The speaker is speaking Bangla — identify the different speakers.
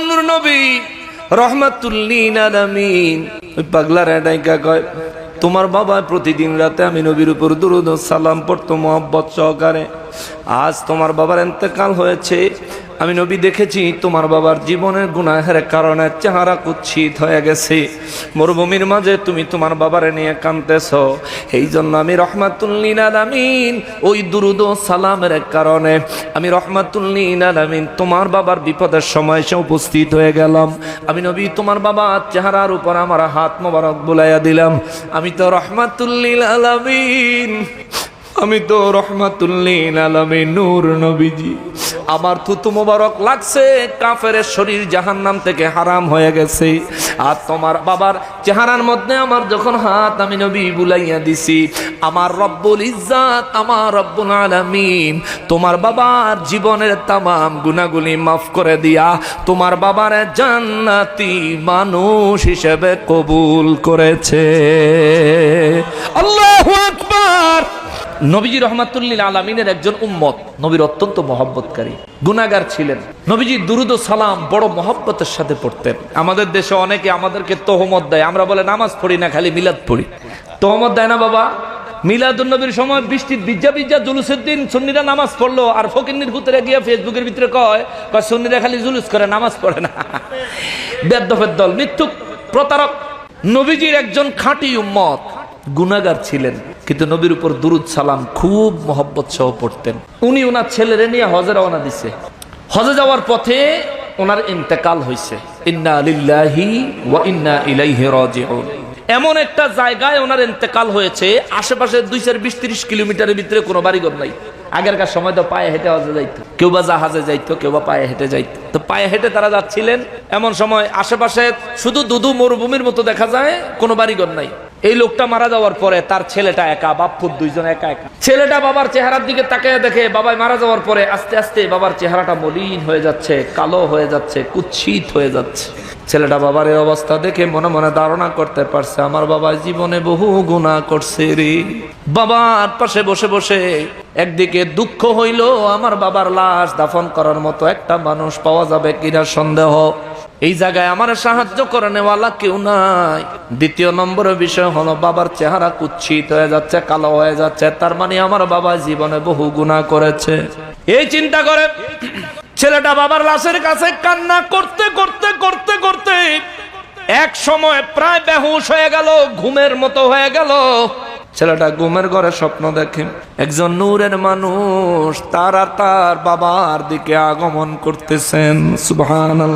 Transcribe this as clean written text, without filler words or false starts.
Speaker 1: নূর নবী রহমাতুল লিল আলামিন ওই পাগলার ডাইকা কয় তোমার বাবা প্রতিদিন রাতে আমি নবীর উপর দুরূদ ও সালাম পড়তো মহব্বত সহকারে। আজ তোমার বাবার ইন্তেকাল হয়েছে, আমি নবী দেখেছি তোমার বাবার জীবনের গুনাহের কারণে চেহারা কুৎসিত হয়ে গেছে। মরুভূমির মাঝে তুমি তোমার বাবারে নিয়ে কাঁদতেছ। এই জন্য আমি রহমাতুল লিল আলামিন ওই দুরূদ ও সালামের কারণে আমি রহমাতুল লিল আলামিন তোমার বাবার বিপদের সময় এসে উপস্থিত হয়ে গেলাম। আমি নবী তোমার বাবার চেহারার উপর আমার হাত মোবারক বুলাইয়া দিলাম। আমি তো রহমাতুল লিল আলামিন, আমি তো রহমাতুল লিল আলামিন নূর নবীজি। আমার থুতু মোবারক লাগছে, কাফেরের শরীর জাহান্নাম থেকে হারাম হয়ে গেছে। আর তোমার বাবার চেহারার মধ্যে আমার যখন হাত আমি নবী বুলাইয়া দিছি, আমার রব্বুল ইজ্জাত, আমার রব্বুল আলামিন তোমার বাবার জীবনের তামাম গুনাহগুলি মাফ করে দিয়া তোমার বাবার জান্নাতি মানুষ হিসেবে কবুল করেছে। আল্লাহু আকবার। নবীজি রহমাতুল লিল আলামিনের একজন উম্মত, নবীর অত্যন্ত মহব্বতকারী, গুনাহগার ছিলেন। নবীজি দুরূদ ও সালাম বড় মহব্বতের সাথে পড়তেন। আমাদের দেশে অনেকে আমাদেরকে তহমত দেয়, আমরা বলে নামাজ পড়ি না, খালি মিলাদ পড়ি। তহমত দেয় না বাবা? মিলাদুন নবীর সময় বৃষ্টির ভিজা ভিজা জুলুসের দিন সুন্নিরা নামাজ পড়লো, আর ফকিন্নির ভূতেরা গিয়ে ফেসবুকের ভিতরে কয় সুন্নিরা খালি জুলুস করে, নামাজ পড়ে না। বেদ্যফের দল, মৃত্যু প্রতারক। নবীজির একজন খাঁটি উম্মত, গুনাহগার ছিলেন, কিন্তু নবীর উপর দুরূদ সালাম খুব মহব্বত সহ পড়তেন। উনি ওনার ছেলেরে নিয়ে হজে রওনা দিছে। হজে যাওয়ার পথে ওনার ইন্তেকাল হয়েছে। ইন্না লিল্লাহি ওয়া ইন্না ইলাইহি রাজিউন। এমন একটা জায়গায় ওনার ইন্তেকাল হয়েছে, আশেপাশে 220-30 কিলোমিটারের ভিতরে কোনো বাড়িঘর নাই। আগেরকার সময় তো পায়ে হেঁটে হজে যাইতো, কেউ বা জাহাজে যাইতো, কেউ বা পায়ে হেঁটে যাইতো। তো পায়ে হেঁটে তারা যাচ্ছিলেন, এমন সময় আশেপাশে শুধু দুধু মরুভূমির মতো দেখা যায়, কোনো বাড়িঘর নাই। এই লোকটা মারা যাওয়ার পরে তার ছেলেটা একা, বাপ-পুত দুইজন একা একা। ছেলেটা বাবার চেহারার দিকে তাকিয়ে দেখে বাবাই মারা যাওয়ার পরে আস্তে আস্তে বাবার চেহারাটা মলিন হয়ে যাচ্ছে, কালো হয়ে যাচ্ছে, কুৎসিত হয়ে যাচ্ছে। ছেলেটা বাবার এই অবস্থা দেখে মনে মনে ধারণা করতে পারছে আমার বাবা জীবনে বহু গুনাহ করছে রে। বাবার পাশে বসে বসে একদিকে দুঃখ হইল, আমার বাবার লাশ দাফন করার মতো একটা মানুষ পাওয়া যাবে কিনা সন্দেহ। এই জায়গায় আমার সাহায্য করে নেওয়ালা কেউ নাই। দ্বিতীয় নম্বরের বিষয় হলো বাবার চেহারা কুৎসিত হয়ে যাচ্ছে, কালো হয়ে যাচ্ছে, তার মানে আমার বাবা জীবনে বহু গুনাহ করেছে। এই চিন্তা করে ছেলেটা বাবার লাশের কাছে কান্না করতে করতে করতে করতে এক সময় প্রায় বেহুশ হয়ে গেল, ঘুমের মতো হয়ে গেল। ছেলেটা ঘুমের ঘরে স্বপ্ন দেখে একজন নূরের মানুষ তার বাবার দিকে আগমন করতেছেন। সুবহানাল্লাহ।